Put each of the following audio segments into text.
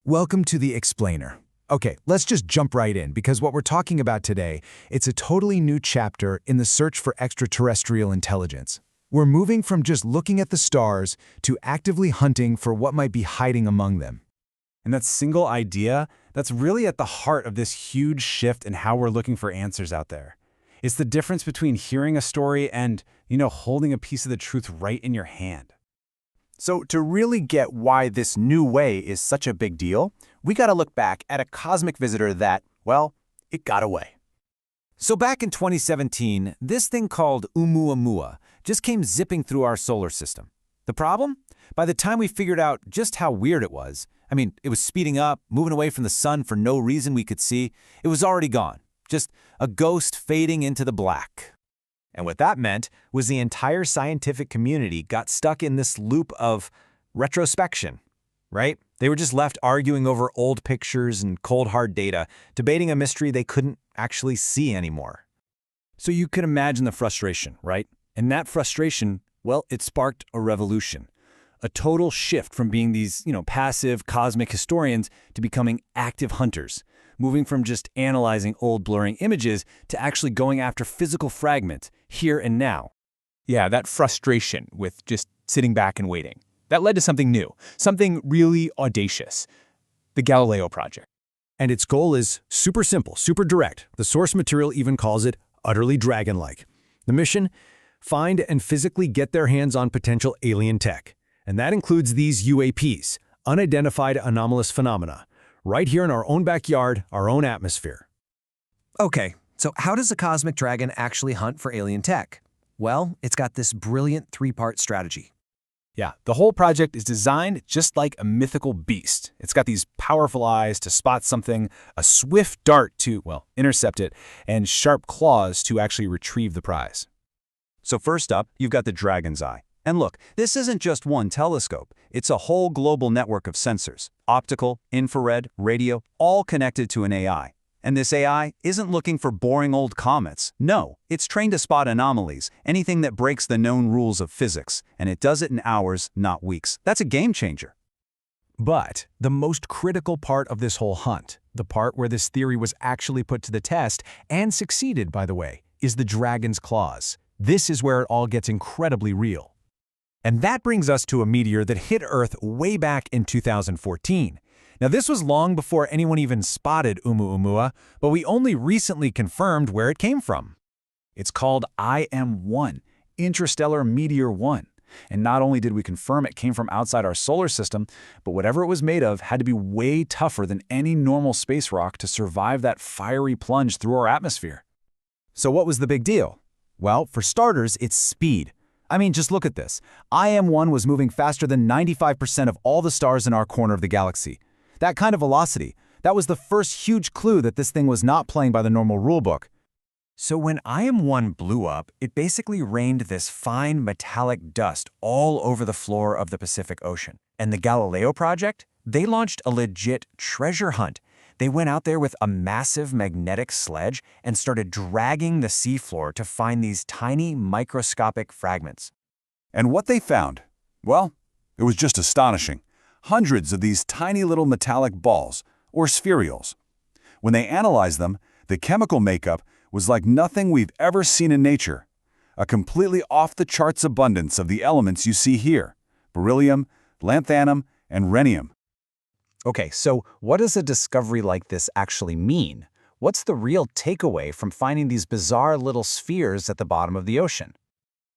Welcome to The Explainer. Okay, let's just jump right in because what we're talking about today, it's a totally new chapter in the search for extraterrestrial intelligence. We're moving from just looking at the stars to actively hunting for what might be hiding among them. And that single idea, that's really at the heart of this huge shift in how we're looking for answers out there. It's the difference between hearing a story and, holding a piece of the truth right in your hand. So to really get why this new way is such a big deal, we gotta look back at a cosmic visitor that, well, it got away. So back in 2017, this thing called Oumuamua just came zipping through our solar system. The problem? By the time we figured out just how weird it was, it was speeding up, moving away from the sun for no reason we could see, it was already gone. Just a ghost fading into the black. And what that meant was the entire scientific community got stuck in this loop of retrospection, right? They were just left arguing over old pictures and cold hard data, debating a mystery they couldn't actually see anymore. So you can imagine the frustration, right? And that frustration, well, it sparked a revolution. A total shift from being these, passive cosmic historians to becoming active hunters, moving from just analyzing old blurring images to actually going after physical fragments, here and now. Yeah, that frustration with just sitting back and waiting. That led to something new, something really audacious. The Galileo Project. And its goal is super simple, super direct. The source material even calls it utterly dragon-like. The mission? Find and physically get their hands on potential alien tech. And that includes these UAPs, unidentified anomalous phenomena, right here in our own backyard, our own atmosphere. Okay, so how does a cosmic dragon actually hunt for alien tech? Well, it's got this brilliant three-part strategy. Yeah, the whole project is designed just like a mythical beast. It's got these powerful eyes to spot something, a swift dart to, intercept it, and sharp claws to actually retrieve the prize. So first up, you've got the dragon's eye. And look, this isn't just one telescope. It's a whole global network of sensors, optical, infrared, radio, all connected to an AI. And this AI isn't looking for boring old comets. No, it's trained to spot anomalies, anything that breaks the known rules of physics. And it does it in hours, not weeks. That's a game changer. But the most critical part of this whole hunt, the part where this theory was actually put to the test, and succeeded, by the way, is the dragon's claws. This is where it all gets incredibly real. And that brings us to a meteor that hit Earth way back in 2014. Now, this was long before anyone even spotted Oumuamua, but we only recently confirmed where it came from. It's called IM-1, Interstellar Meteor 1. And not only did we confirm it came from outside our solar system, but whatever it was made of had to be way tougher than any normal space rock to survive that fiery plunge through our atmosphere. So what was the big deal? Well, for starters, it's speed. Just look at this. IM-1 was moving faster than 95% of all the stars in our corner of the galaxy. That kind of velocity, that was the first huge clue that this thing was not playing by the normal rulebook. So when IM-1 blew up, it basically rained this fine metallic dust all over the floor of the Pacific Ocean. And the Galileo Project? They launched a legit treasure hunt. They went out there with a massive magnetic sledge and started dragging the seafloor to find these tiny microscopic fragments. And what they found? Well, it was just astonishing. Hundreds of these tiny little metallic balls, or spherules. When they analyzed them, the chemical makeup was like nothing we've ever seen in nature. A completely off-the-charts abundance of the elements you see here: beryllium, lanthanum, and rhenium. Okay, so what does a discovery like this actually mean? What's the real takeaway from finding these bizarre little spheres at the bottom of the ocean?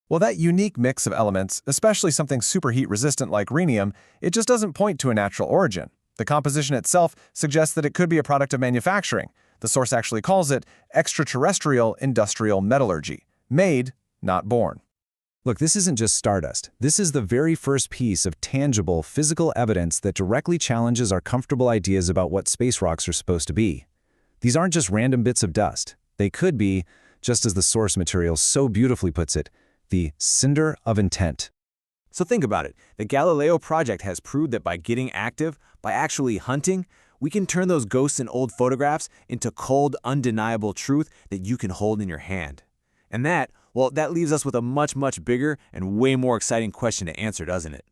Well, that unique mix of elements, especially something superheat resistant like rhenium, it just doesn't point to a natural origin. The composition itself suggests that it could be a product of manufacturing. The source actually calls it extraterrestrial industrial metallurgy. Made, not born. Look, this isn't just stardust. This is the very first piece of tangible, physical evidence that directly challenges our comfortable ideas about what space rocks are supposed to be. These aren't just random bits of dust. They could be, just as the source material so beautifully puts it, the cinder of intent. So think about it. The Galileo Project has proved that by getting active, by actually hunting, we can turn those ghosts in old photographs into cold, undeniable truth that you can hold in your hand. And that leaves us with a much, much bigger and way more exciting question to answer, doesn't it?